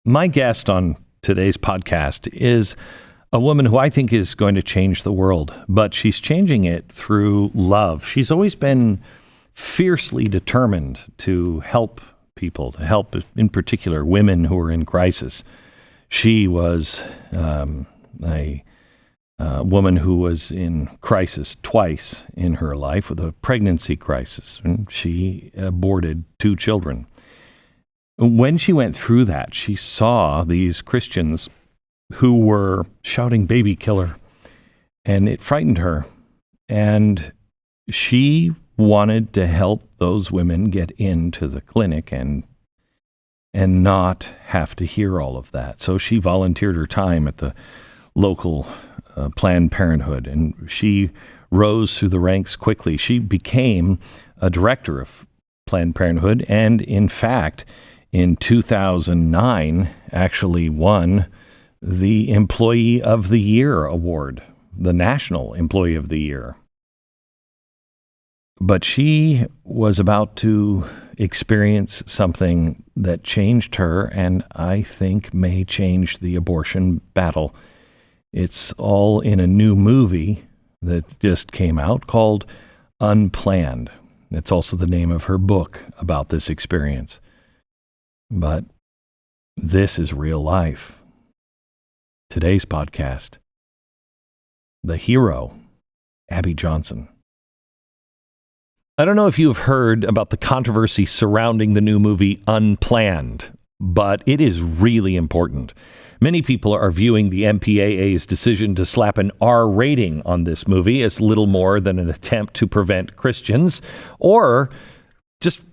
My guest on today's podcast is a woman who I think is going to change the world, but she's changing it through love. She's always been fiercely determined to help people, to help, in particular, women who are in crisis. She was a woman who was in crisis twice in her life with a pregnancy crisis, and she aborted 2 children. When she went through that, she saw these Christians who were shouting baby killer, and it frightened her. And she wanted to help those women get into the clinic and not have to hear all of that. So she volunteered her time at the local Planned Parenthood, and she rose through the ranks quickly. She became a director of Planned Parenthood, and in fact, in 2009, actually won the Employee of the Year award, the National Employee of the Year. But she was about to experience something that changed her, and I think may change the abortion battle. It's all in a new movie that just came out called Unplanned. It's also the name of her book about this experience. But this is real life. Today's podcast, the hero, Abby Johnson. I don't know if you have heard about the controversy surrounding the new movie Unplanned, but it is really important. Many people are viewing the MPAA's decision to slap an R rating on this movie as little more than an attempt to prevent Christians or just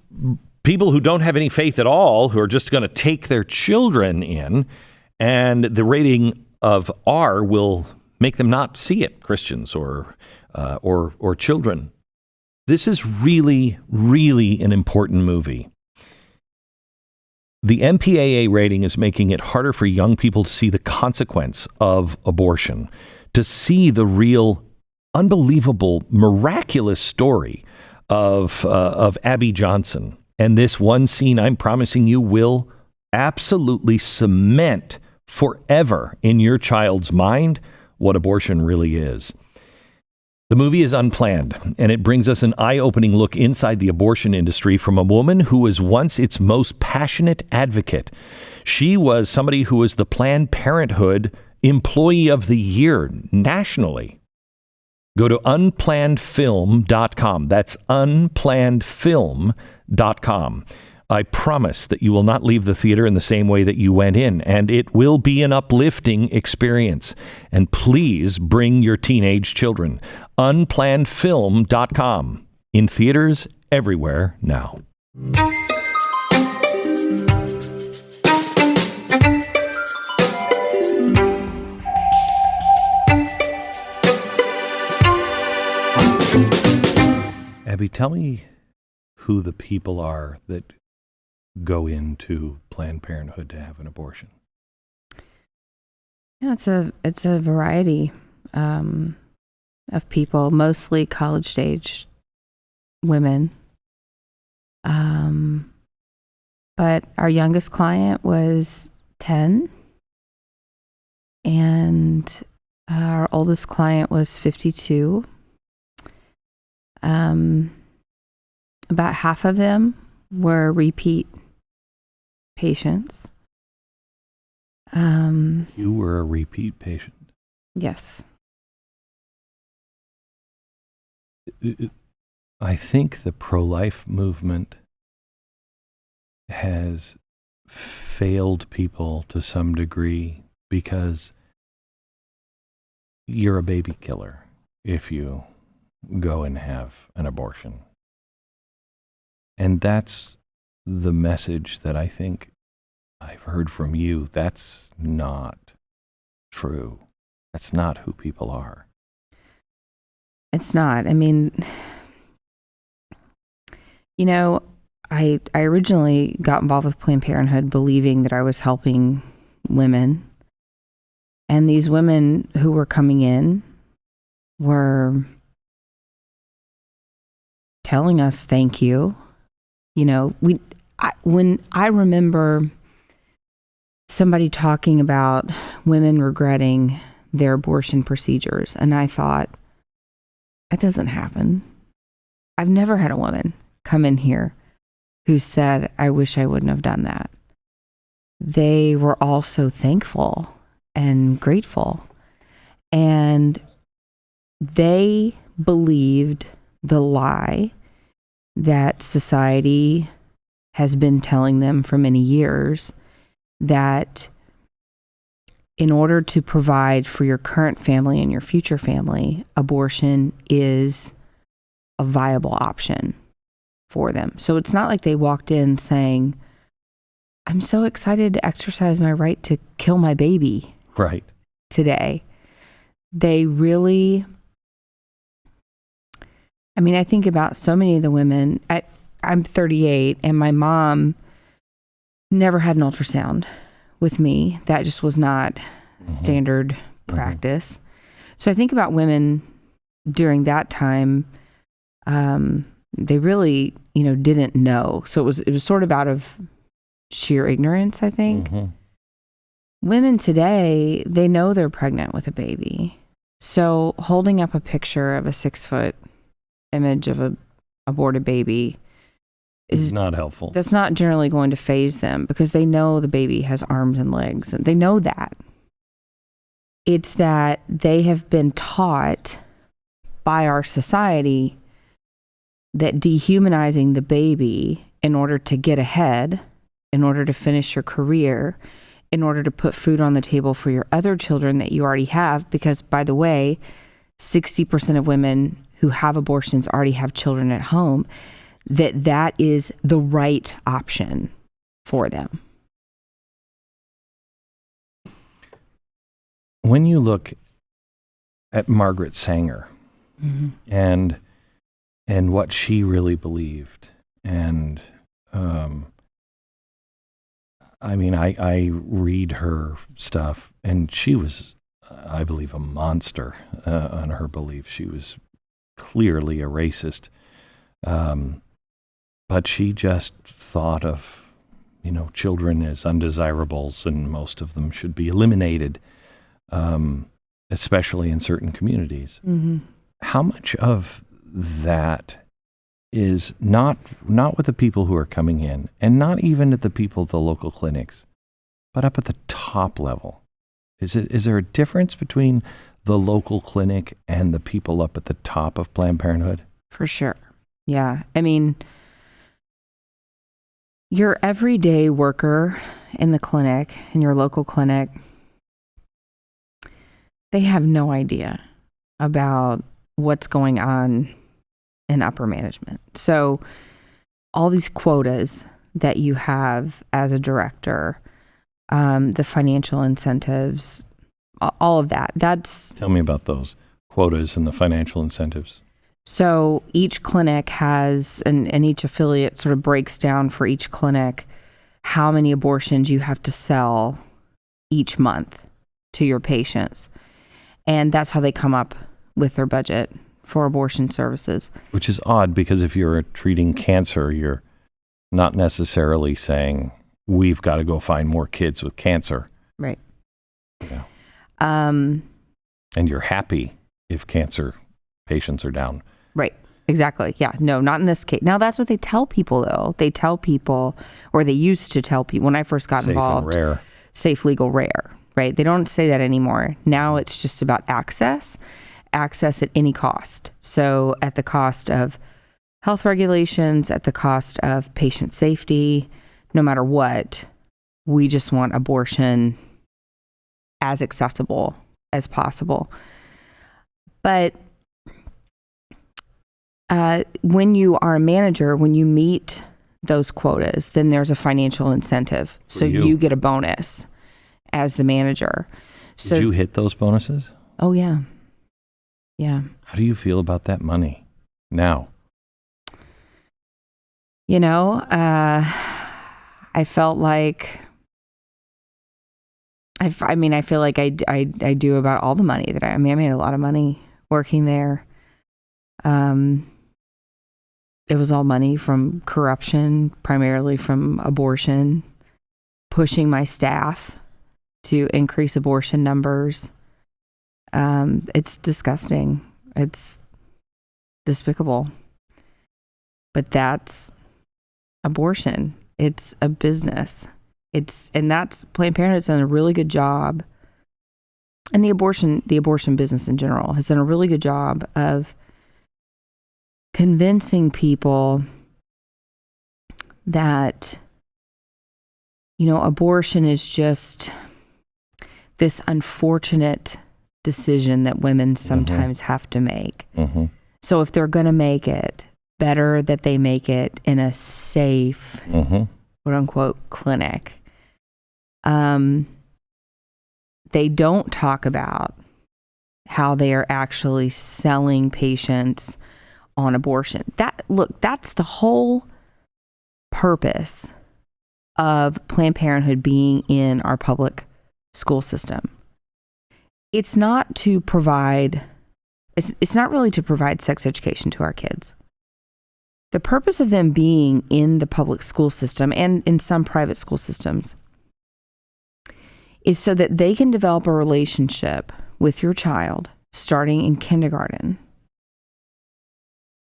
people who don't have any faith at all, who are just going to take their children in, and the rating of R will make them not see it, Christians or children. This is really, really an important movie. The MPAA rating is making it harder for young people to see the consequence of abortion, to see the real, unbelievable, miraculous story of Abby Johnson. And this one scene, I'm promising you, will absolutely cement forever in your child's mind what abortion really is. The movie is Unplanned, and it brings us an eye-opening look inside the abortion industry from a woman who was once its most passionate advocate. She was somebody who was the Planned Parenthood Employee of the Year nationally. Go to unplannedfilm.com. That's unplannedfilm.com. I promise that you will not leave the theater in the same way that you went in, and it will be an uplifting experience. And please bring your teenage children. Unplannedfilm.com. In theaters everywhere now. Abby, tell me who the people are that go into Planned Parenthood to have an abortion. Yeah, it's a variety of people, mostly college-age women. But our youngest client was 10, and our oldest client was 52. About half of them were repeat patients. You were a repeat patient? Yes. I think the pro-life movement has failed people to some degree because you're a baby killer if you go and have an abortion. And that's the message that I think I've heard from you. That's not true. That's not who people are. It's not. I mean, you know, I originally got involved with Planned Parenthood believing that I was helping women. And these women who were coming in were telling us thank you. You know, when I remember somebody talking about women regretting their abortion procedures. And I thought, that doesn't happen. I've never had a woman come in here who said, I wish I wouldn't have done that. They were all so thankful and grateful. And they believed the lie that society has been telling them for many years, that in order to provide for your current family and your future family, abortion is a viable option for them. So it's not like they walked in saying, I'm so excited to exercise my right to kill my baby right today. They really, I mean, I think about so many of the women. I'm 38, and my mom never had an ultrasound with me. That just was not standard practice. So I think about women during that time. They really, didn't know. So it was sort of out of sheer ignorance, I think. Women today, they know they're pregnant with a baby. So holding up a picture of a 6-foot image of a aborted baby is not helpful. That's not generally going to faze them, because they know the baby has arms and legs, and they know that. It's that they have been taught by our society that dehumanizing the baby in order to get ahead, in order to finish your career, in order to put food on the table for your other children that you already have, because, by the way, 60% of women who have abortions already have children at home, that is the right option for them. When you look at Margaret Sanger and what she really believed, and I read her stuff, and she was, I believe, a monster on her beliefs. She was clearly a racist. But she just thought of, children as undesirables, and most of them should be eliminated, especially in certain communities. How much of that is not with the people who are coming in, and not even at the people at the local clinics, but up at the top level? Is there a difference between the local clinic and the people up at the top of Planned Parenthood? For sure. Yeah. I mean, your everyday worker in the clinic, in your local clinic, they have no idea about what's going on in upper management. So all these quotas that you have as a director, the financial incentives, all of that, Tell me about those quotas and the financial incentives. So each clinic has, and each affiliate sort of breaks down for each clinic how many abortions you have to sell each month to your patients. And that's how they come up with their budget for abortion services. Which is odd, because if you're treating cancer, you're not necessarily saying, we've got to go find more kids with cancer. Right. Yeah. And you're happy if cancer patients are down. Right. Exactly. Yeah. No, not in this case. Now, that's what they tell people, though. They tell people, or they used to tell people when I first got involved. Safe and rare. Safe, legal, rare. Right. They don't say that anymore. Now it's just about access at any cost. So at the cost of health regulations, at the cost of patient safety, no matter what, we just want abortion as accessible as possible. But when you are a manager, when you meet those quotas, then there's a financial incentive. So you get a bonus as the manager. So, did you hit those bonuses? Oh, yeah. Yeah. How do you feel about that money now? I felt like, I feel like I do about all the money that I made a lot of money working there. It was all money from corruption, primarily from abortion, pushing my staff to increase abortion numbers. It's disgusting. It's despicable. But that's abortion. It's a business. And that's Planned Parenthood's done a really good job. And the abortion business in general has done a really good job of convincing people that, abortion is just this unfortunate decision that women sometimes have to make. Mm-hmm. So if they're going to make it, better that they make it in a safe, quote unquote, clinic. They don't talk about how they are actually selling patients on abortion. That's the whole purpose of Planned Parenthood being in our public school system. It's not really to provide sex education to our kids. The purpose of them being in the public school system and in some private school systems is so that they can develop a relationship with your child starting in kindergarten.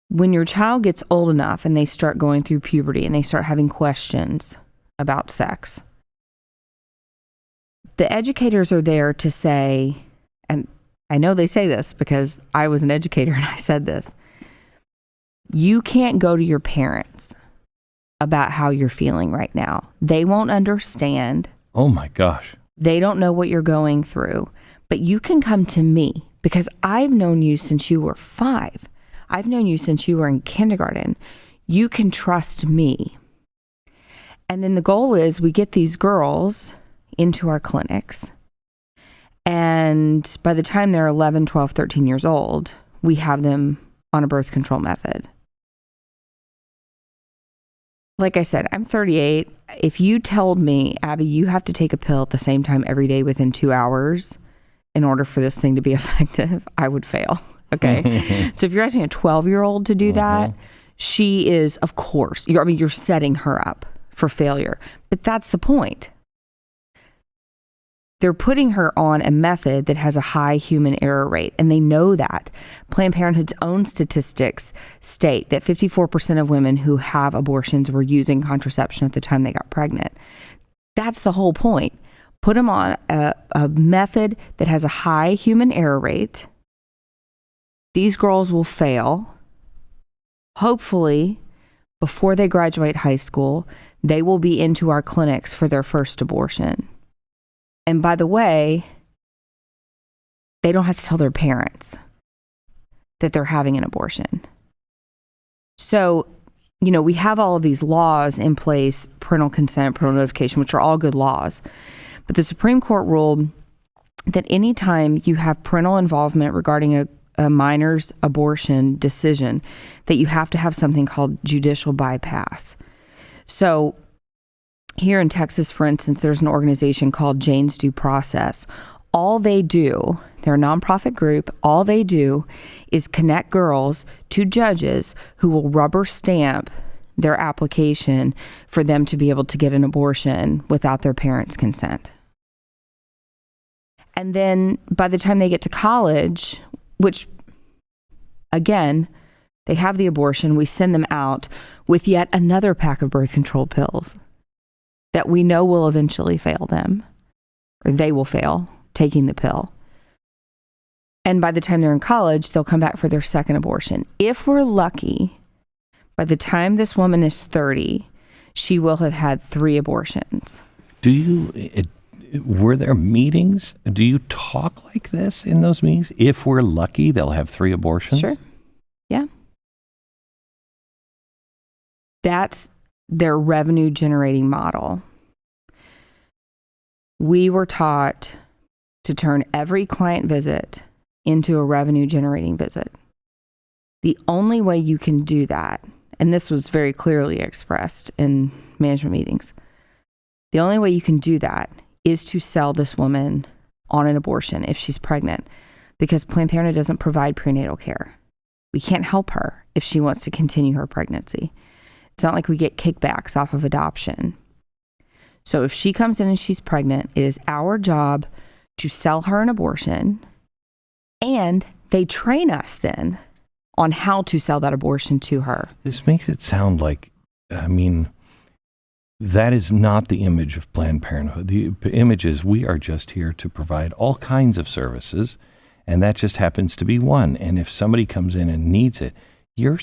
When your child gets old enough and they start going through puberty and they start having questions about sex, the educators are there to say, and I know they say this because I was an educator and I said this, you can't go to your parents about how you're feeling right now. They won't understand. Oh my gosh. They don't know what you're going through. But you can come to me because I've known you since you were 5. I've known you since you were in kindergarten. You can trust me. And then the goal is we get these girls into our clinics. And by the time they're 11, 12, 13 years old, we have them on a birth control method. Like I said, I'm 38. If you told me, Abby, you have to take a pill at the same time every day within 2 hours in order for this thing to be effective, I would fail. Okay. So if you're asking a 12-year-old to do that, she is, of course, you're setting her up for failure. But that's the point. They're putting her on a method that has a high human error rate, and they know that. Planned Parenthood's own statistics state that 54% of women who have abortions were using contraception at the time they got pregnant. That's the whole point. Put them on a method that has a high human error rate. These girls will fail. Hopefully, before they graduate high school, they will be into our clinics for their first abortion. And by the way, they don't have to tell their parents that they're having an abortion. So, we have all of these laws in place, parental consent, parental notification, which are all good laws. But the Supreme Court ruled that anytime you have parental involvement regarding a minor's abortion decision, that you have to have something called judicial bypass. So here in Texas, for instance, there's an organization called Jane's Due Process. All they do, they're a nonprofit group, all they do is connect girls to judges who will rubber stamp their application for them to be able to get an abortion without their parents' consent. And then by the time they get to college, which, again, they have the abortion, we send them out with yet another pack of birth control pills that we know will eventually fail them, or they will fail taking the pill. And by the time they're in college, they'll come back for their second abortion. If we're lucky, by the time this woman is 30, she will have had 3 abortions. Were there meetings? Do you talk like this in those meetings? If we're lucky, they'll have 3 abortions? Sure. Yeah. That's their revenue generating model. We were taught to turn every client visit into a revenue generating visit. The only way you can do that, and this was very clearly expressed in management meetings, the only way you can do that is to sell this woman on an abortion if she's pregnant, because Planned Parenthood doesn't provide prenatal care. We can't help her if she wants to continue her pregnancy. It's not like we get kickbacks off of adoption. So if she comes in and she's pregnant, it is our job to sell her an abortion, and they train us then on how to sell that abortion to her. This makes it sound like, that is not the image of Planned Parenthood. The image is we are just here to provide all kinds of services, and that just happens to be one. And if somebody comes in and needs it, you're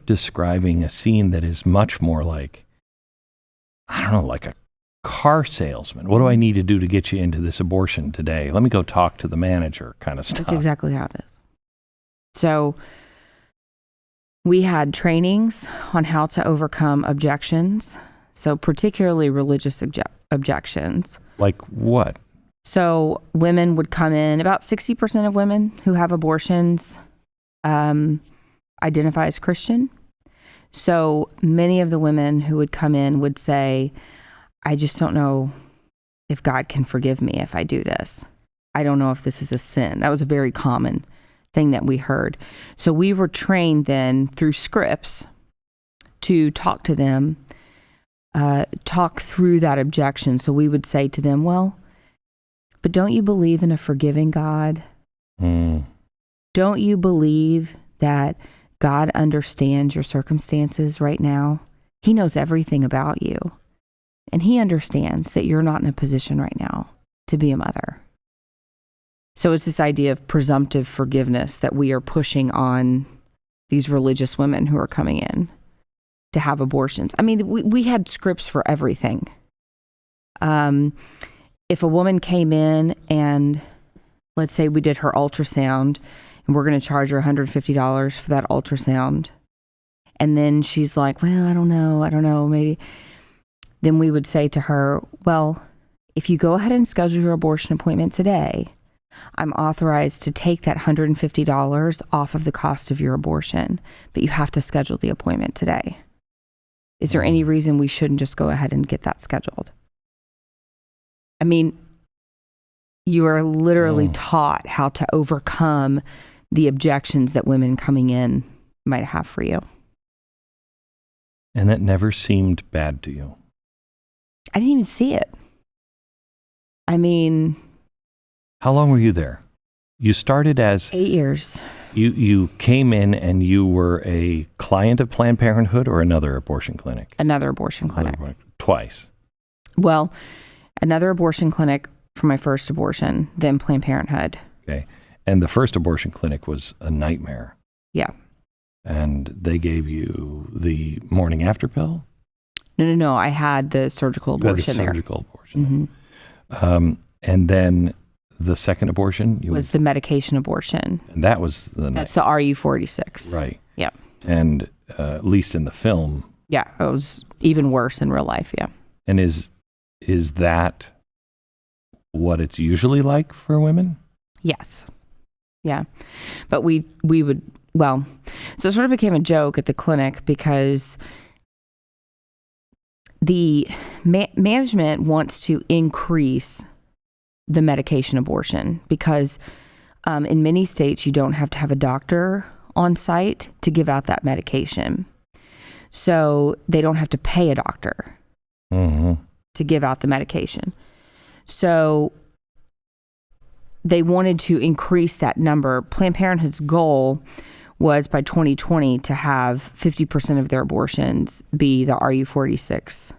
describing a scene that is much more like, I don't know, like a car salesman. What do I need to do to get you into this abortion today? Let me go talk to the manager kind of stuff. That's exactly how it is. So we had trainings on how to overcome objections, so particularly religious objections. Like what? So women would come in, about 60% of women who have abortions identify as Christian. So many of the women who would come in would say, I just don't know if God can forgive me if I do this. I don't know if this is a sin. That was a very common thing that we heard. So we were trained then through scripts to talk to them, talk through that objection. So we would say to them, well, but don't you believe in a forgiving God? Don't you believe that God understands your circumstances right now? He knows everything about you. And he understands that you're not in a position right now to be a mother. So it's this idea of presumptive forgiveness that we are pushing on these religious women who are coming in to have abortions. I mean, we had scripts for everything. If a woman came in and let's say we did her ultrasound and we're going to charge her $150 for that ultrasound, and then she's like, well, I don't know, maybe. Then we would say to her, well, if you go ahead and schedule your abortion appointment today, I'm authorized to take that $150 off of the cost of your abortion, but you have to schedule the appointment today. Is there any reason we shouldn't just go ahead and get that scheduled? I mean, you are literally taught how to overcome the objections that women coming in might have for you. And that never seemed bad to you? I didn't even see it. I mean... How long were you there? You started as... 8 years. You came in and you were a client of Planned Parenthood or another abortion clinic? Another abortion clinic. Twice? Well, another abortion clinic for my first abortion, then Planned Parenthood. Okay. And the first abortion clinic was a nightmare? Yeah. And they gave you the morning after pill? No. I had the surgical abortion there. Surgical abortion. Mm-hmm. And then the second abortion? Was the medication abortion. And that was That's the RU46. Right. Yeah. And at least in the film. Yeah, it was even worse in real life, yeah. And is that what it's usually like for women? Yes. Yeah. But we would, well, so it sort of became a joke at the clinic because the management wants to increase the medication abortion because in many states you don't have to have a doctor on site to give out that medication. So they don't have to pay a doctor to give out the medication. So they wanted to increase that number. Planned Parenthood's goal was by 2020 to have 50% of their abortions be the RU46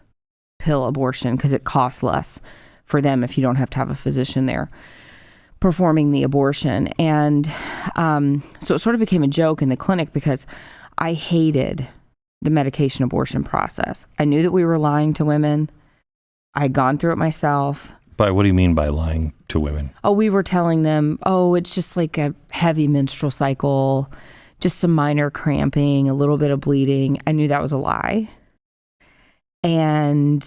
pill abortion because it costs less for them if you don't have to have a physician there performing the abortion. And so it sort of became a joke in the clinic because I hated the medication abortion process. I knew that we were lying to women. I had gone through it myself. What do you mean by lying to women? Oh, we were telling them, it's just like a heavy menstrual cycle, just some minor cramping, a little bit of bleeding. I knew that was a lie. And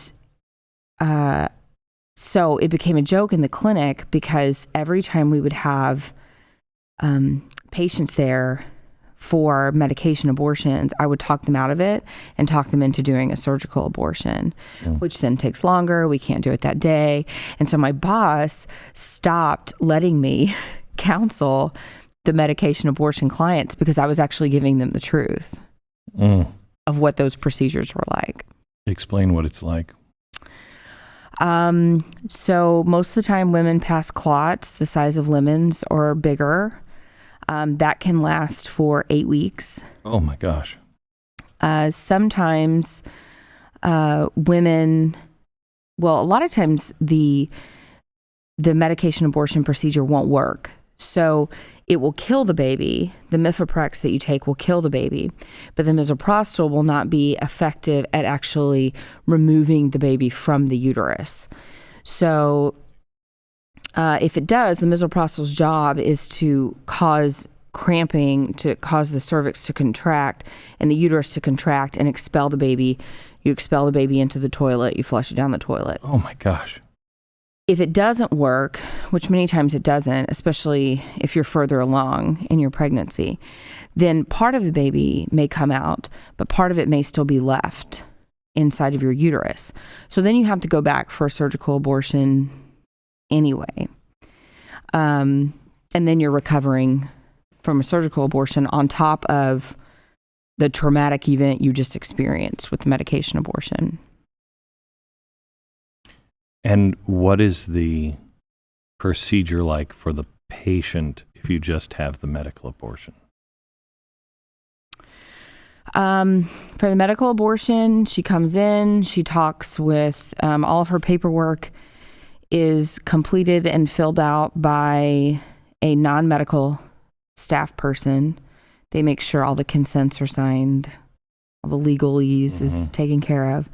so it became a joke in the clinic because every time we would have patients there for medication abortions, I would talk them out of it and talk them into doing a surgical abortion, which then takes longer. We can't do it that day. And so my boss stopped letting me counsel the medication abortion clients because I was actually giving them the truth of what those procedures were like. Explain what it's like. So most of the time women pass clots the size of lemons or bigger. That can last for 8 weeks. Oh my gosh. Sometimes women, well, a lot of times the medication abortion procedure won't work. So it will kill the baby. The mifeprex that you take will kill the baby, but the misoprostol will not be effective at actually removing the baby from the uterus. So if it does, the misoprostol's job is to cause cramping, to cause the cervix to contract and the uterus to contract and expel the baby. You expel the baby into the toilet, you flush it down the toilet. Oh my gosh. If it doesn't work, which many times it doesn't, especially if you're further along in your pregnancy, then part of the baby may come out, but part of it may still be left inside of your uterus. So then you have to go back for a surgical abortion anyway. And then you're recovering from a surgical abortion on top of the traumatic event you just experienced with the medication abortion. And what is the procedure like for the patient if you just have the medical abortion? For the medical abortion, she comes in, she talks with, all of her paperwork is completed and filled out by a non-medical staff person. They make sure all the consents are signed, all the legalese is taken care of.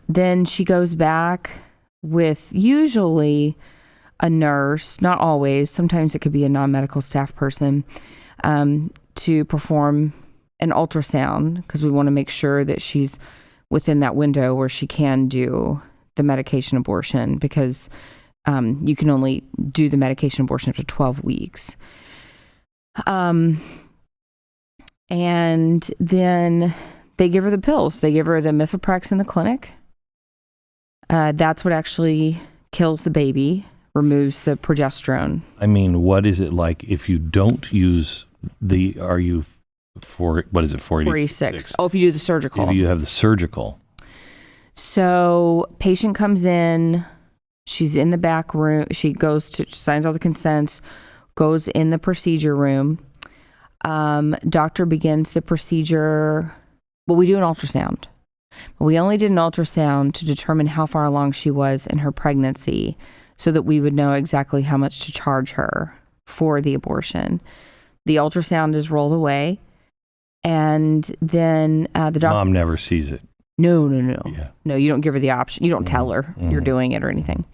Then she goes back with usually a nurse, not always, sometimes it could be a non-medical staff person, to perform an ultrasound because we want to make sure that she's within that window where she can do the medication abortion because you can only do the medication abortion up to 12 weeks. And then they give her the pills. They give her the mifeprex in the clinic. That's what actually kills the baby, removes the progesterone. I mean, what is it like if you don't use the, are you for, what is it, 46? Oh, if you do the surgical. If you have the surgical. So patient comes in, she's in the back room, she goes to, signs all the consents, goes in the procedure room. Doctor begins the procedure. Well, we do an ultrasound. We only did an ultrasound to determine how far along she was in her pregnancy so that we would know exactly how much to charge her for the abortion. The ultrasound is rolled away, and then the doctor... Mom never sees it. No. Yeah. No, you don't give her the option. You don't tell her you're doing it or anything.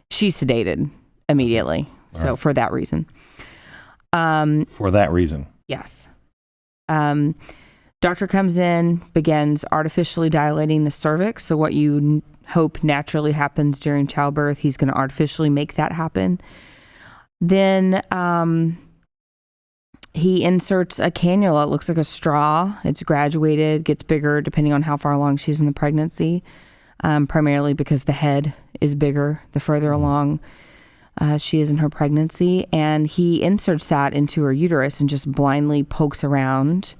She's sedated immediately, so for that reason. For that reason? Yes. Doctor comes in, begins artificially dilating the cervix. So what you hope naturally happens during childbirth, he's going to artificially make that happen. Then he inserts a cannula. It looks like a straw. It's graduated, gets bigger depending on how far along she's in the pregnancy, primarily because the head is bigger the further along she is in her pregnancy. And he inserts that into her uterus and just blindly pokes around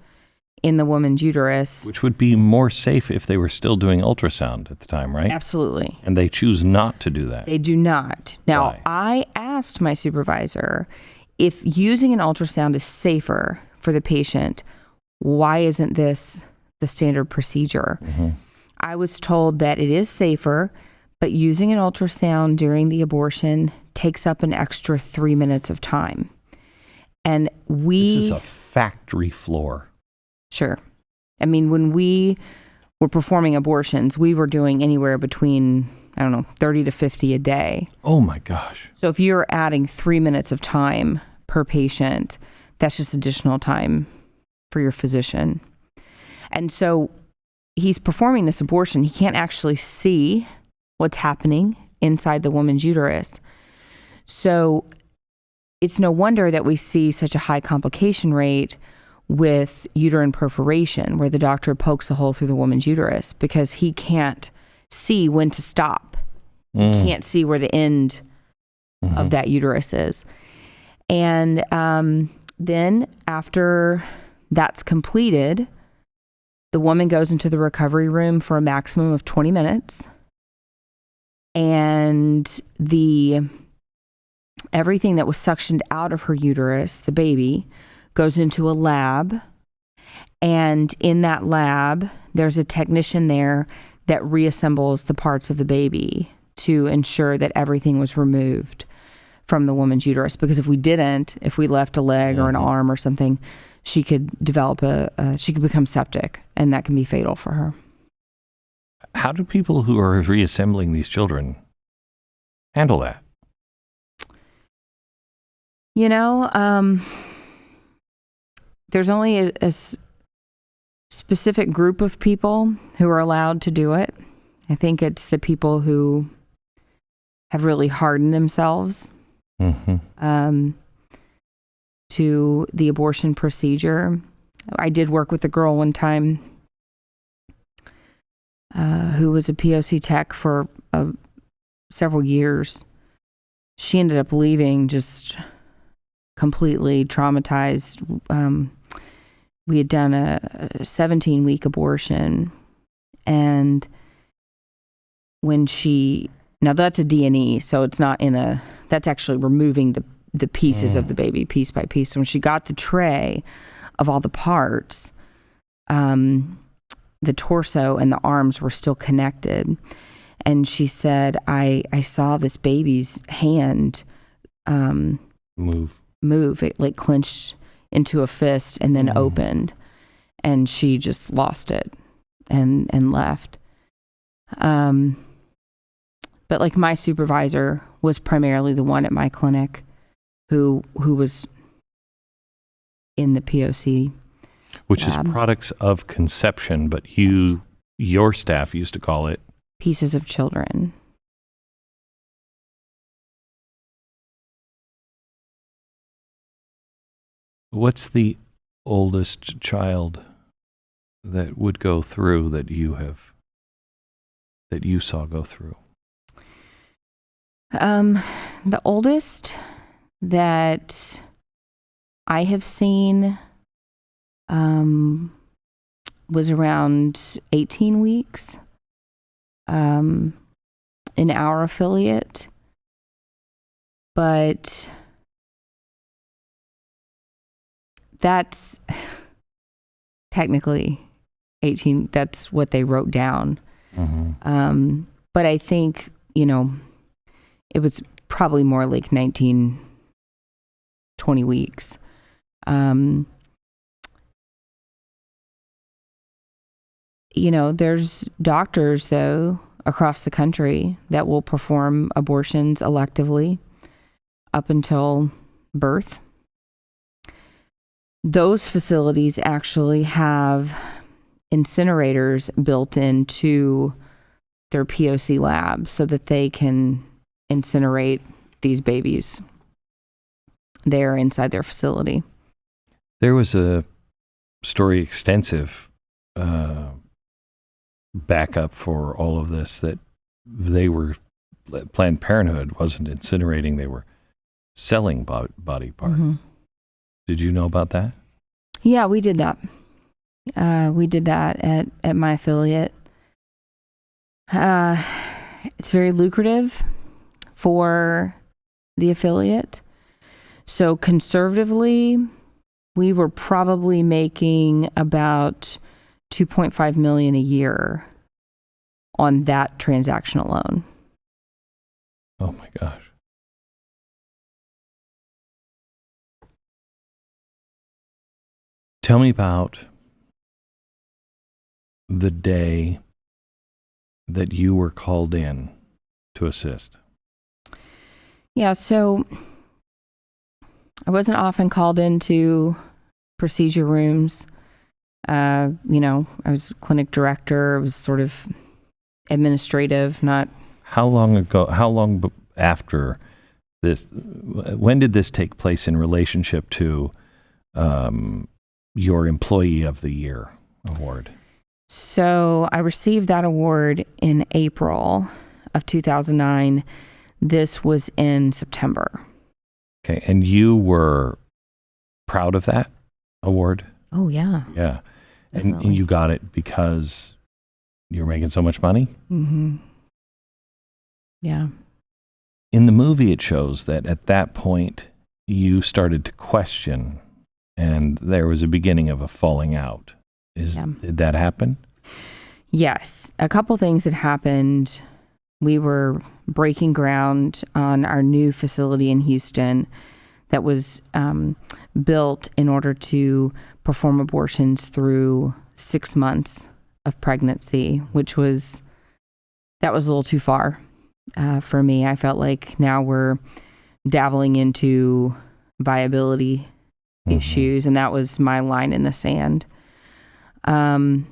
in the woman's uterus. Which would be more safe if they were still doing ultrasound at the time, right? Absolutely. And they choose not to do that. They do not. Now, Why? I asked my supervisor if using an ultrasound is safer for the patient, why isn't this the standard procedure? I was told that it is safer, but using an ultrasound during the abortion takes up an extra 3 minutes of time. And This is a factory floor. Sure. I mean, when we were performing abortions, we were doing anywhere between, 30 to 50 a day. Oh my gosh. So if you're adding 3 minutes of time per patient, that's just additional time for your physician. And so he's performing this abortion. He can't actually see what's happening inside the woman's uterus. So it's no wonder that we see such a high complication rate with uterine perforation, where the doctor pokes a hole through the woman's uterus, because he can't see when to stop. He can't see where the end of that uterus is. And then after that's completed, The woman goes into the recovery room for a maximum of 20 minutes. And everything that was suctioned out of her uterus, the baby, goes into a lab. And in that lab, there's a technician there that reassembles the parts of the baby to ensure that everything was removed from the woman's uterus. Because if we left a leg or an arm or something, she could develop she could become septic, and that can be fatal for her. How do people who are reassembling these children handle that? There's only a specific group of people who are allowed to do it. I think it's the people who have really hardened themselves to the abortion procedure. I did work with a girl one time who was a POC tech for several years. She ended up leaving just completely traumatized. We had done a 17-week abortion, and when now that's a D&E, so it's not that's actually removing the pieces of the baby piece by piece. So when she got the tray of all the parts, the torso and the arms were still connected. And she said, I saw this baby's hand move. It like clenched into a fist and then opened. And she just lost it and left. But like my supervisor was primarily the one at my clinic who was in the POC. Which lab. Is products of conception, but your staff used to call it pieces of children. What's the oldest child that would go through that you saw go through? The oldest that I have seen was around 18 weeks in our affiliate, but that's technically 18. That's what they wrote down. But I think, it was probably more like 19, 20 weeks. There's doctors, though, across the country that will perform abortions electively up until birth. Those facilities actually have incinerators built into their POC lab so that they can incinerate these babies there inside their facility. There was a story extensive backup for all of this that Planned Parenthood wasn't incinerating, they were selling body parts. Did you know about that? Yeah, we did that. We did that at my affiliate. It's very lucrative for the affiliate. So conservatively, we were probably making about $2.5 million a year on that transaction alone. Oh my gosh. Tell me about the day that you were called in to assist. Yeah, so I wasn't often called into procedure rooms. I was clinic director. I was sort of administrative, not... How long after this, when did this take place in relationship to your Employee of the Year award? So I received that award in April of 2009. This was in September. Okay, and you were proud of that award? Oh, yeah. Yeah. And you got it because you're making so much money? Mm-hmm. Yeah. In the movie, it shows that at that point, you started to question, and there was a beginning of a falling out. Did that happen? Yes. A couple things had happened. We were breaking ground on our new facility in Houston that was built in order to perform abortions through 6 months of pregnancy, which was a little too far for me. I felt like now we're dabbling into viability issues, and that was my line in the sand. So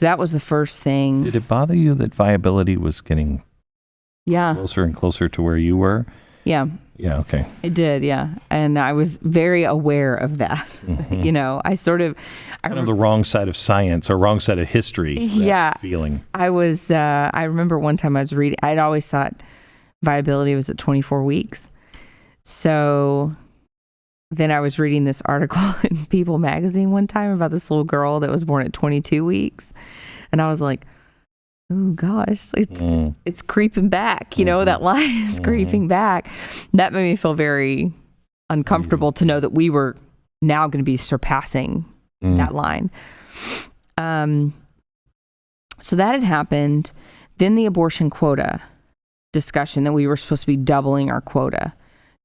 that was the first thing. Did it bother you that viability was getting Yeah. closer and closer to where you were? Yeah. Yeah, okay. It did, yeah. And I was very aware of that. You know, I sort of... Kind of the wrong side of science or wrong side of history. Yeah. Feeling. I remember one time I was reading, I'd always thought viability was at 24 weeks. So then I was reading this article in People magazine one time about this little girl that was born at 22 weeks. And I was like, oh gosh, it's creeping back. You know, that line is creeping back. That made me feel very uncomfortable to know that we were now going to be surpassing that line. So that had happened. Then the abortion quota discussion that we were supposed to be doubling our quota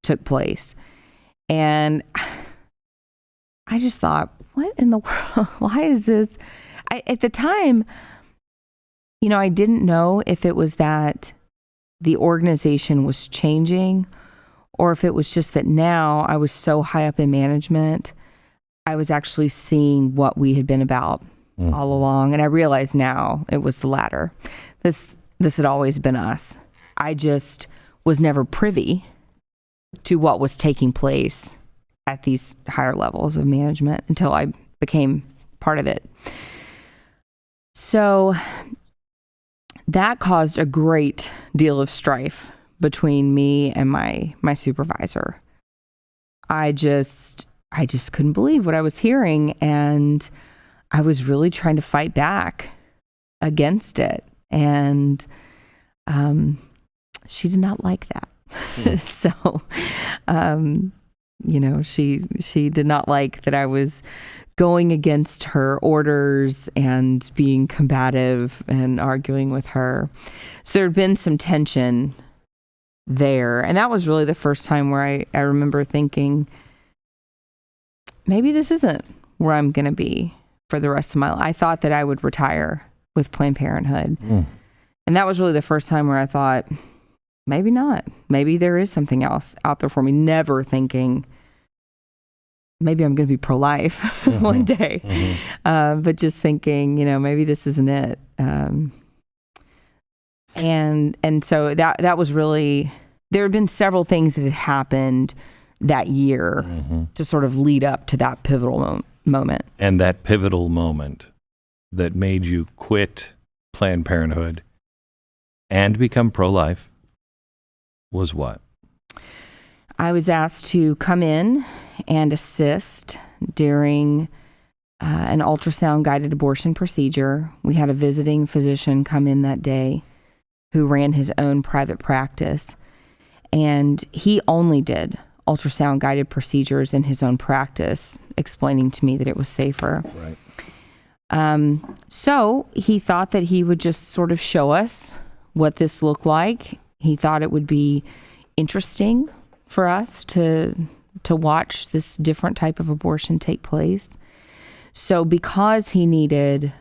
took place. And I just thought, what in the world? Why is this? At the time, you know, I didn't know if it was that the organization was changing or if it was just that now I was so high up in management, I was actually seeing what we had been about all along. And I realize now it was the latter. This had always been us. I just was never privy to what was taking place at these higher levels of management until I became part of it. So that caused a great deal of strife between me and my supervisor. I just couldn't believe what I was hearing, and I was really trying to fight back against it. And she did not like that. So, you know, she did not like that I was going against her orders and being combative and arguing with her. So there had been some tension there. And that was really the first time where I remember thinking, maybe this isn't where I'm going to be for the rest of my life. I thought that I would retire with Planned Parenthood. And that was really the first time where I thought, maybe not. Maybe there is something else out there for me. Never thinking, maybe I'm going to be pro-life one day. But just thinking, you know, maybe this isn't it. And so that was really, there had been several things that had happened that year to sort of lead up to that pivotal moment. And that pivotal moment that made you quit Planned Parenthood and become pro-life was what? I was asked to come in and assist during an ultrasound-guided abortion procedure. We had a visiting physician come in that day who ran his own private practice, and he only did ultrasound-guided procedures in his own practice, explaining to me that it was safer. Right. So he thought that he would just sort of show us what this looked like. He thought it would be interesting for us to watch this different type of abortion take place. So because he needed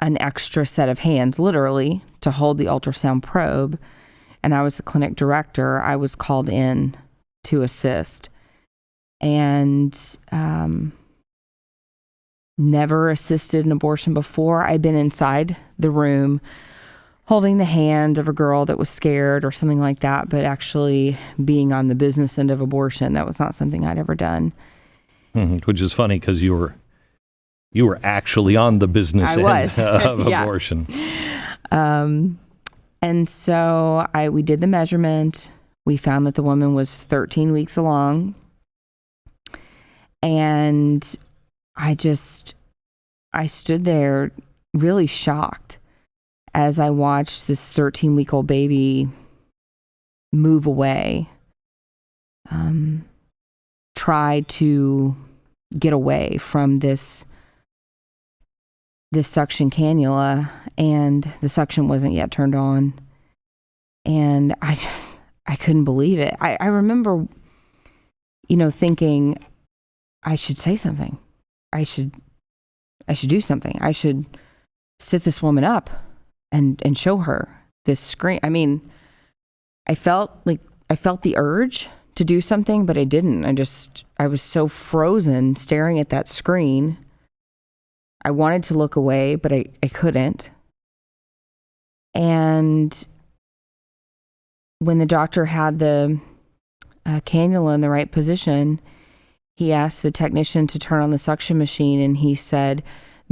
an extra set of hands, literally, to hold the ultrasound probe, and I was the clinic director, I was called in to assist. And never assisted an abortion before. I'd been inside the room holding the hand of a girl that was scared or something like that, but actually being on the business end of abortion, that was not something I'd ever done. Which is funny because you were actually on the business end of abortion. And so we did the measurement. We found that the woman was 13 weeks along. And I just I stood there really shocked as I watched this 13-week-old baby move away, try to get away from this suction cannula, and the suction wasn't yet turned on. And I couldn't believe it. I remember, thinking I should say something. I should do something. I should sit this woman up and show her this screen. I mean, I felt the urge to do something, but I didn't. I was so frozen staring at that screen. I wanted to look away, but I couldn't. And when the doctor had the cannula in the right position, he asked the technician to turn on the suction machine, and he said,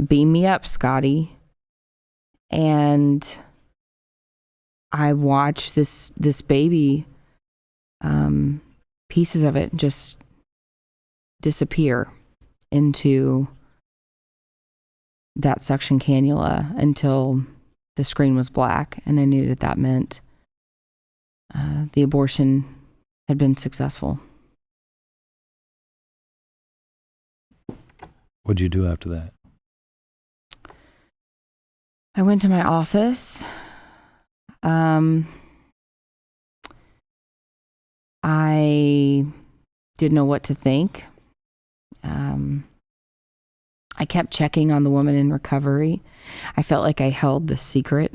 "Beam me up, Scotty." And I watched this baby, pieces of it just disappear into that suction cannula until the screen was black, and I knew that meant the abortion had been successful. What'd you do after that? I went to my office. I didn't know what to think. I kept checking on the woman in recovery. I felt like I held the secret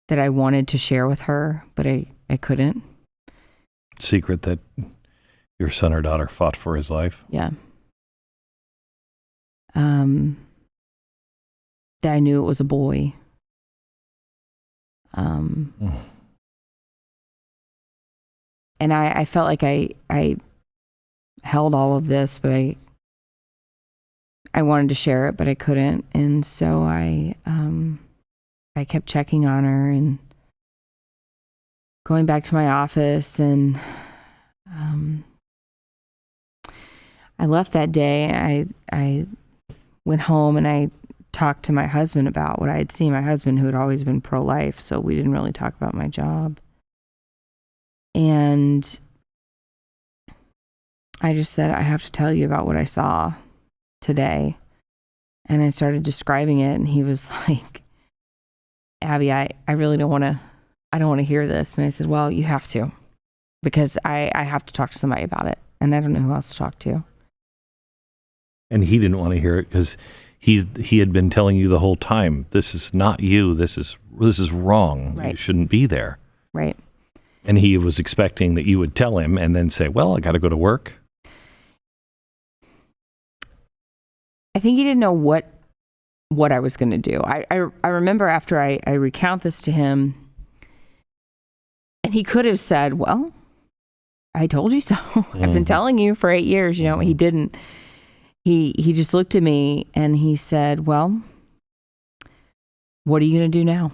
that I wanted to share with her, but I couldn't. Secret that your son or daughter fought for his life? Yeah. That I knew it was a boy. And I felt like I held all of this, but I wanted to share it, but I couldn't. And so I kept checking on her and going back to my office, and I left that day. I went home and I talked to my husband about what I had seen. My husband, who had always been pro-life, so we didn't really talk about my job. And I just said, I have to tell you about what I saw today. And I started describing it, and he was like, Abby, I really don't want to hear this. And I said, well, you have to, because I have to talk to somebody about it, and I don't know who else to talk to. And he didn't want to hear it because he had been telling you the whole time, this is not you, this is wrong. Right. You shouldn't be there. Right. And he was expecting that you would tell him and then say, well, I got to go to work. I think he didn't know what I was going to do. I remember after I recount this to him, and he could have said, well, I told you so. I've been telling you for 8 years. He didn't. He just looked at me and he said, well, what are you going to do now?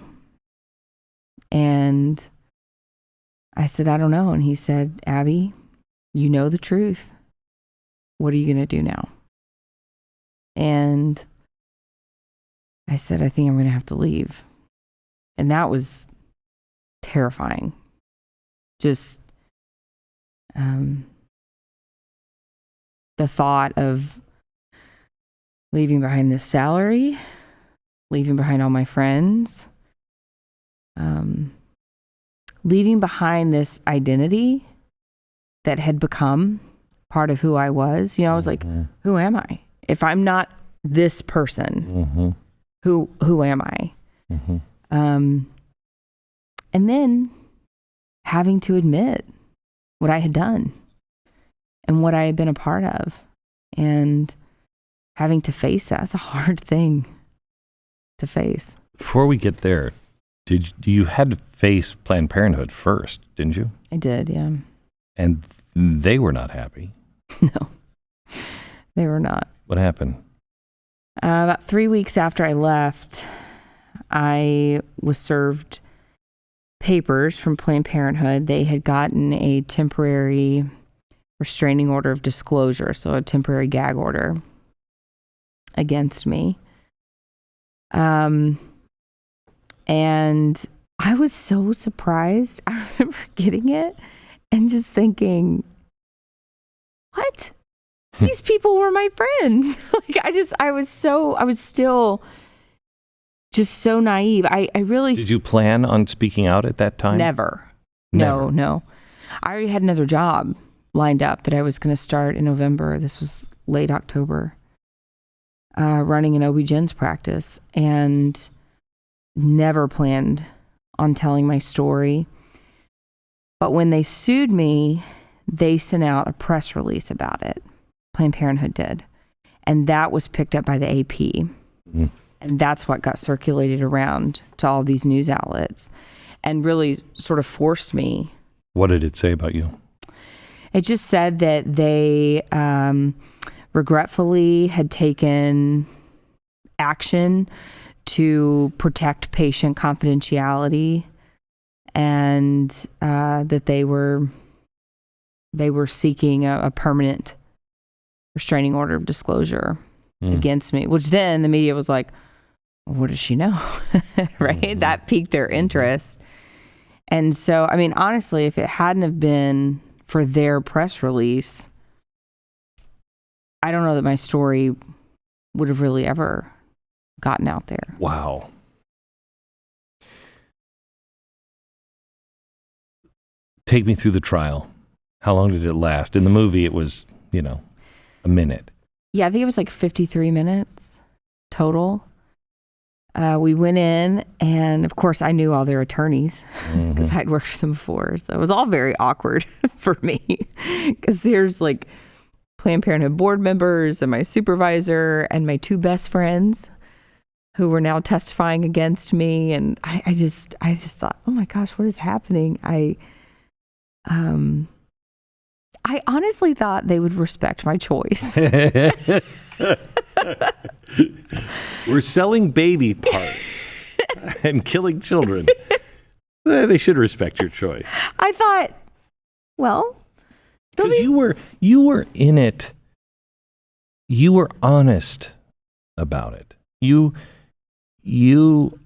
And I said, I don't know. And he said, Abby, you know the truth. What are you going to do now? And I said, I think I'm going to have to leave. And that was terrifying. Just the thought of leaving behind this salary, leaving behind all my friends, leaving behind this identity that had become part of who I was. I was like, who am I? If I'm not this person, who am I? And then having to admit what I had done and what I had been a part of, and having to face that. It's a hard thing to face. Before we get there, you had to face Planned Parenthood first, didn't you? I did, yeah. And they were not happy. No, they were not. What happened? About 3 weeks after I left, I was served papers from Planned Parenthood. They had gotten a temporary restraining order of disclosure, so a temporary gag order. against me. And I was so surprised. I remember getting it and just thinking, what? These people were my friends. I was still just so naive. I really. Did you plan on speaking out at that time? Never. No. I already had another job lined up that I was going to start in November. This was late October, running an OB-GYN's practice, and never planned on telling my story. But when they sued me, they sent out a press release about it. Planned Parenthood did. And that was picked up by the AP. Mm. And that's what got circulated around to all these news outlets and really sort of forced me. What did it say about you? It just said that they regretfully had taken action to protect patient confidentiality, and that they were seeking a permanent restraining order of disclosure against me, which then the media was like, well, what does she know? Right? Mm-hmm. That piqued their interest. And so, I mean, honestly, if it hadn't have been for their press release, I don't know that my story would have really ever gotten out there. Wow. Take me through the trial. How long did it last? In the movie, it was, a minute. Yeah, I think it was like 53 minutes total. We went in, and of course, I knew all their attorneys because I'd worked with them before. So it was all very awkward for me because here's like Planned Parenthood board members and my supervisor and my two best friends who were now testifying against me. And I just thought, oh my gosh, what is happening? I honestly thought they would respect my choice. We're selling baby parts and killing children. They should respect your choice. I thought, well, because you were in it. You were honest about it. You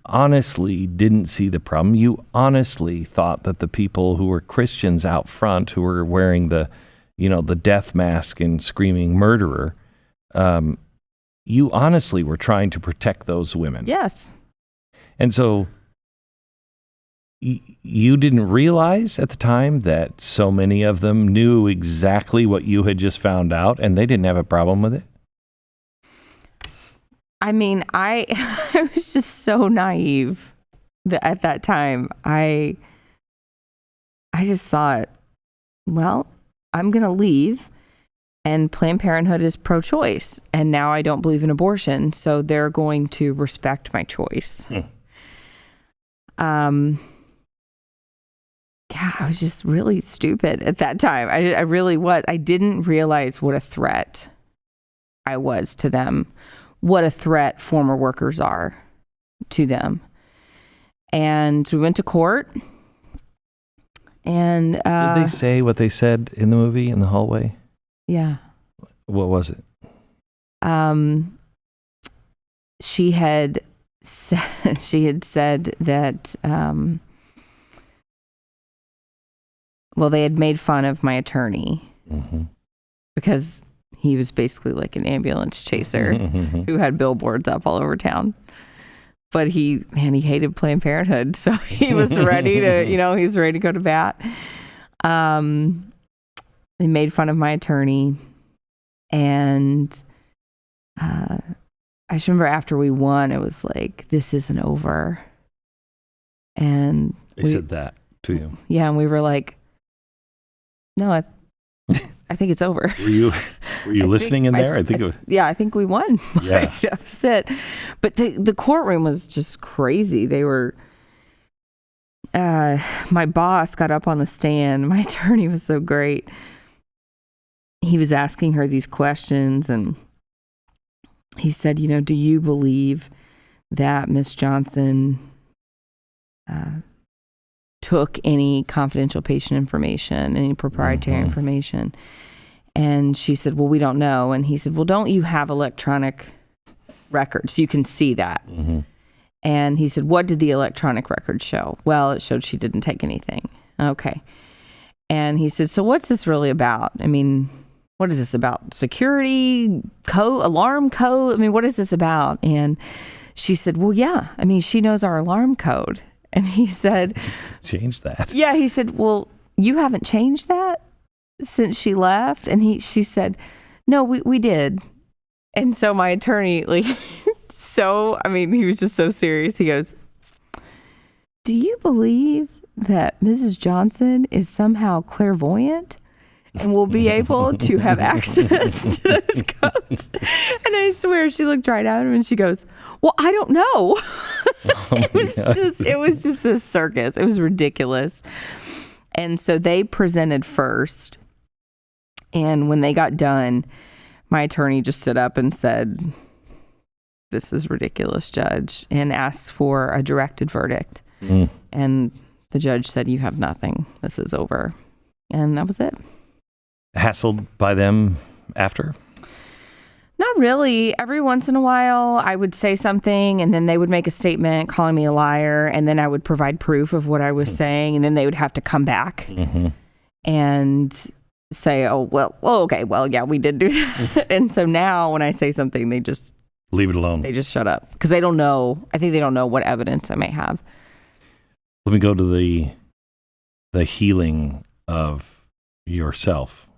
honestly didn't see the problem. You honestly thought that the people who were Christians out front, who were wearing the death mask and screaming murderer, you honestly were trying to protect those women. Yes. And so you didn't realize at the time that so many of them knew exactly what you had just found out, and they didn't have a problem with it? I mean, I was just so naive at that time. I just thought, well, I'm going to leave, and Planned Parenthood is pro-choice, and now I don't believe in abortion, so they're going to respect my choice. Yeah, I was just really stupid at that time. I really was. I didn't realize what a threat I was to them, what a threat former workers are to them. And we went to court. And did they say what they said in the movie in the hallway? Yeah. What was it? She had said that they had made fun of my attorney because he was basically like an ambulance chaser who had billboards up all over town. But he hated Planned Parenthood, so he was ready to, he's ready to go to bat. They made fun of my attorney, and I just remember after we won, it was like, this isn't over. And they said that to you. Yeah, and we were like, no, I think it's over. Were you listening in there? I think it was. Yeah, I think we won. Yeah, that was it. But the courtroom was just crazy. They were. My boss got up on the stand. My attorney was so great. He was asking her these questions, and he said, do you believe that Miss Johnson took any confidential patient information, any proprietary information? And she said, well, we don't know. And he said, well, don't you have electronic records. You can see that. Mm-hmm. And he said, what did the electronic record show? Well, it showed she didn't take anything. Okay. And he said, so what's this really about? I mean, what is this about? Security code, alarm code? I mean, what is this about? And she said, well, yeah. I mean, she knows our alarm code. And he said, change that. Yeah. He said, well, you haven't changed that since she left? And she said, no, we did. And so my attorney, like, he was just so serious. He goes, do you believe that Mrs. Johnson is somehow clairvoyant and will be able to have access to those codes? And I swear she looked right at him and she goes, well, I don't know. It was just a circus. It was ridiculous. And so they presented first. And when they got done, my attorney just stood up and said, this is ridiculous, Judge, and asked for a directed verdict. And the judge said, you have nothing. This is over. And that was it. Hassled by them after? Not really. Every once in a while, I would say something, and then they would make a statement calling me a liar, and then I would provide proof of what I was saying, and then they would have to come back and say, okay, yeah, we did do that. And so now when I say something, they just leave it alone. They just shut up because they don't know. I think they don't know what evidence I may have. Let me go to the healing of yourself.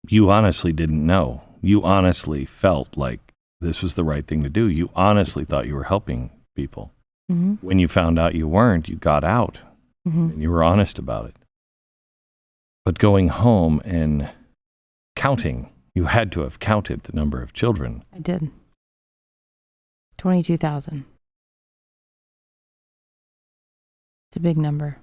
You honestly didn't know. You honestly felt like this was the right thing to do. You honestly thought you were helping people. Mm-hmm. When you found out you weren't, you got out and you were honest about it. But going home and counting, you had to have counted the number of children. I did. 22,000. It's a big number.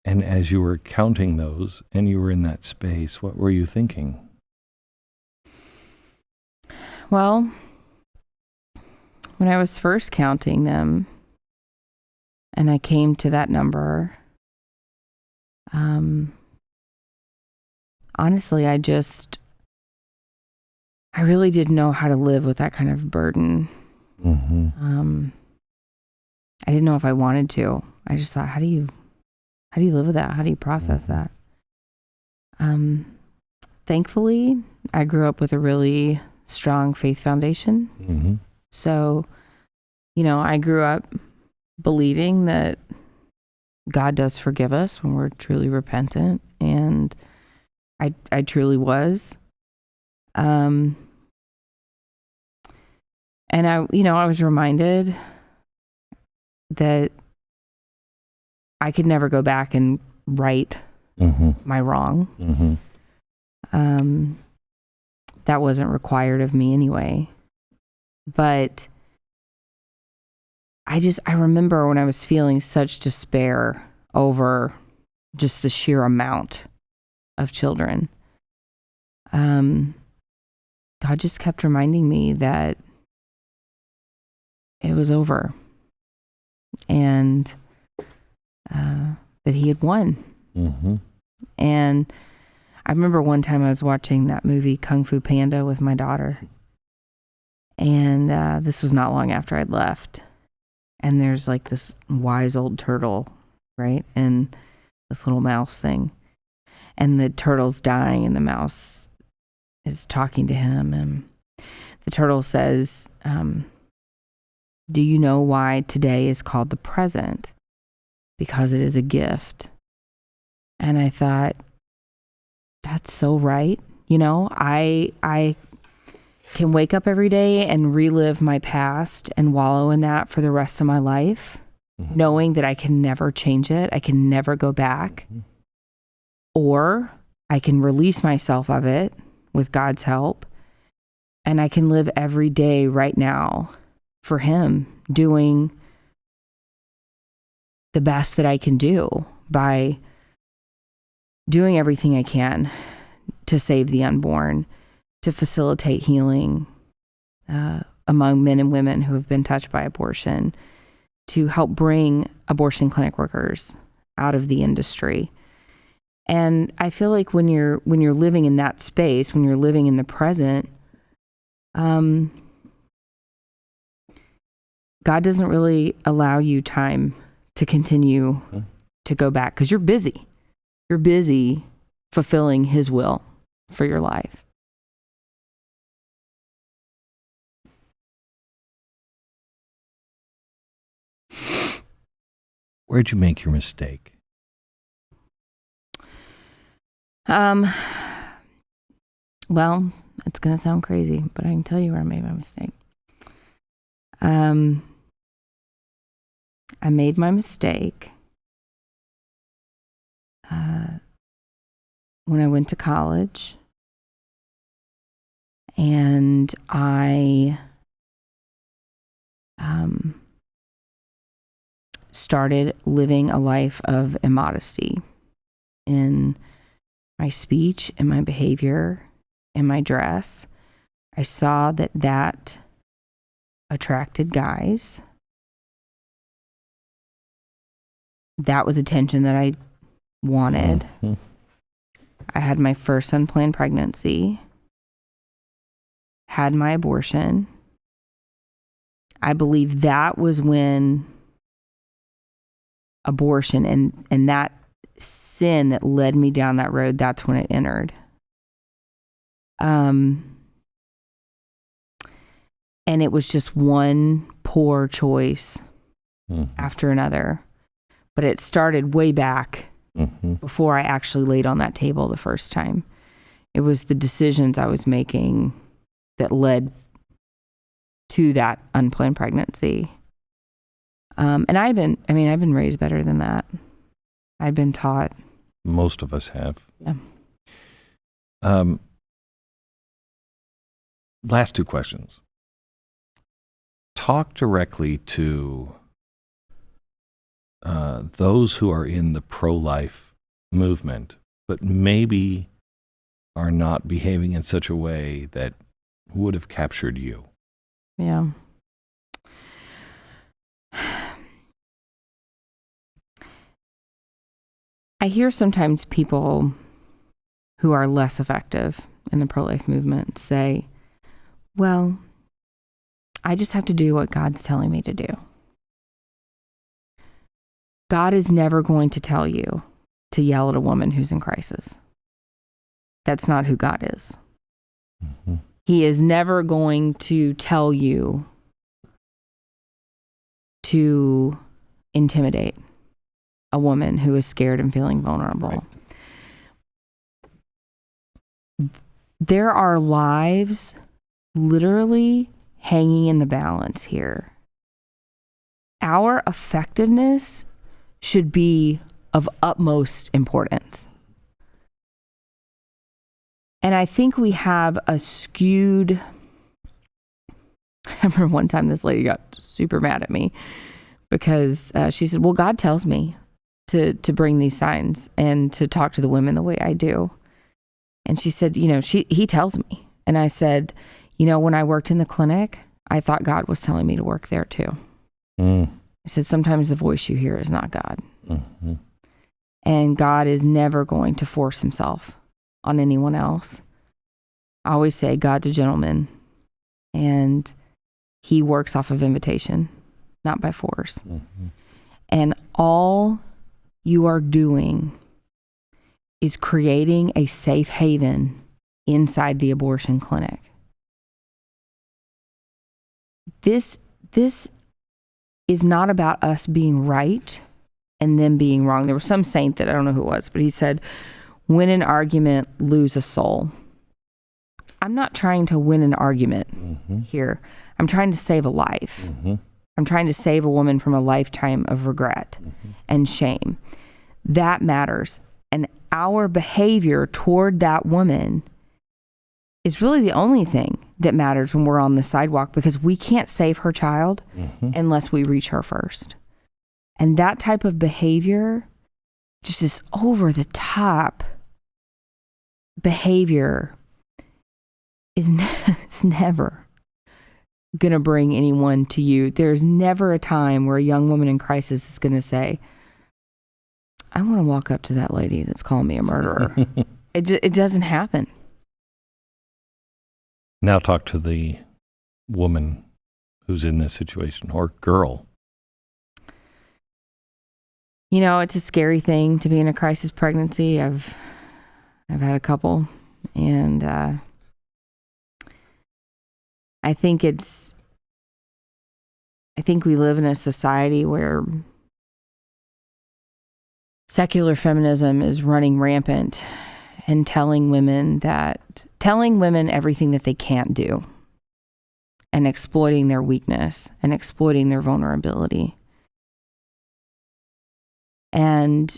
And as you were counting those and you were in that space, what were you thinking? Well, when I was first counting them and I came to that number, honestly, I really didn't know how to live with that kind of burden. I didn't know if I wanted to. I just thought, how do you live with that? How do you process that? Thankfully, I grew up with a really strong faith foundation. So, I grew up believing that God does forgive us when we're truly repentant. And I truly was. And I was reminded that I could never go back and right my wrong. That wasn't required of me anyway. But I remember when I was feeling such despair over just the sheer amount of children. God just kept reminding me that it was over and that he had won. And I remember one time I was watching that movie Kung Fu Panda with my daughter. And this was not long after I'd left. And there's like this wise old turtle, right? And this little mouse thing. And the turtle's dying and the mouse is talking to him. And the turtle says, do you know why today is called the present? Because it is a gift. And I thought, that's so right. I can wake up every day and relive my past and wallow in that for the rest of my life, knowing that I can never change it. I can never go back. Or I can release myself of it with God's help. And I can live every day right now for him, doing the best that I can do by doing everything I can to save the unborn, to facilitate healing among men and women who have been touched by abortion, to help bring abortion clinic workers out of the industry. And I feel like when you're living in that space, when you're living in the present, God doesn't really allow you time to continue to go back because you're busy. You're busy fulfilling His will for your life. Where'd you make your mistake? Well, it's going to sound crazy, but I can tell you where I made my mistake. I made my mistake when I went to college, and I started living a life of immodesty in my speech, in my behavior, in my dress. I saw that attracted guys. That was attention that I wanted. Mm-hmm. I had my first unplanned pregnancy, had my abortion. I believe that was when abortion and that sin that led me down that road, that's when it entered. And it was just one poor choice after another. But it started way back before I actually laid on that table the first time. It was the decisions I was making that led to that unplanned pregnancy. And I've been raised better than that. I've been taught. Most of us have. Yeah. Last two questions. Talk directly to those who are in the pro-life movement, but maybe are not behaving in such a way that would have captured you. Yeah. I hear sometimes people who are less effective in the pro-life movement say, well, I just have to do what God's telling me to do. God is never going to tell you to yell at a woman who's in crisis. That's not who God is. Mm-hmm. He is never going to tell you to intimidate a woman who is scared and feeling vulnerable. Right. There are lives literally hanging in the balance here. Our effectiveness should be of utmost importance. And I think we have a skewed... I remember one time this lady got super mad at me because she said, well, God tells me to bring these signs and to talk to the women the way I do. And she said, he tells me. And I said, when I worked in the clinic, I thought God was telling me to work there too. I said, sometimes the voice you hear is not God. Mm-hmm. And God is never going to force himself on anyone else. I always say God's a gentleman, and he works off of invitation, not by force. Mm-hmm. And all you are doing is creating a safe haven inside the abortion clinic. This is not about us being right and them being wrong. There was some saint that I don't know who it was, but he said, win an argument, lose a soul. I'm not trying to win an argument here. I'm trying to save a life. I'm trying to save a woman from a lifetime of regret and shame. That matters. And our behavior toward that woman is really the only thing that matters when we're on the sidewalk, because we can't save her child unless we reach her first. And that type of behavior, just this over the top behavior, it's never going to bring anyone to you. There's never a time where a young woman in crisis is going to say, I want to walk up to that lady that's calling me a murderer. It doesn't happen. Now talk to the woman who's in this situation, or girl. You know, it's a scary thing to be in a crisis pregnancy. I've had a couple, and I think we live in a society where secular feminism is running rampant and telling women everything that they can't do, and exploiting their weakness and exploiting their vulnerability. And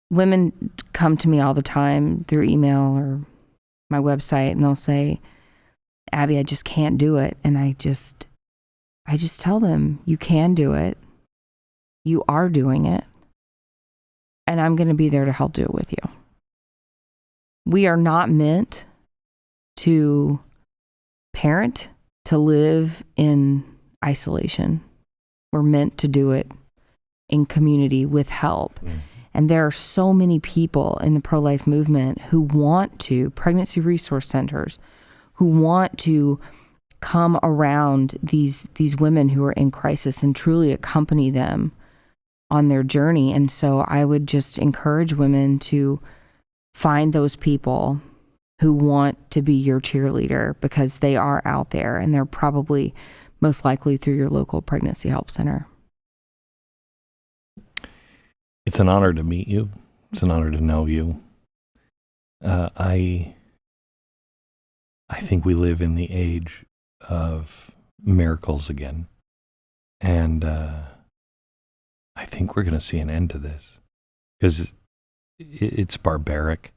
women come to me all the time through email or my website, and they'll say, Abby, I just can't do it. And I just tell them, you can do it. You are doing it. And I'm going to be there to help do it with you. We are not meant to parent, to live in isolation. We're meant to do it in community with help. Mm. And there are so many people in the pro-life movement who want to, pregnancy resource centers, who want to come around these women who are in crisis and truly accompany them on their journey. And so I would just encourage women to find those people who want to be your cheerleader, because they are out there, and they're probably most likely through your local pregnancy help center. It's an honor to meet you. It's an honor to know you. I think we live in the age of miracles again. And I think we're going to see an end to this, because it's barbaric.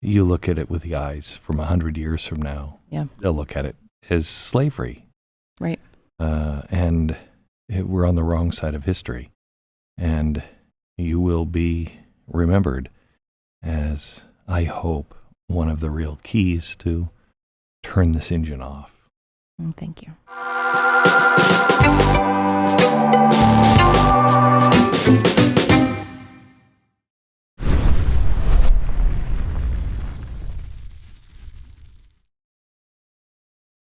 You look at it with the eyes from 100 years from now. Yeah. They'll look at it as slavery. Right. We're on the wrong side of history. And you will be remembered as, I hope, one of the real keys to turn this engine off. Thank you.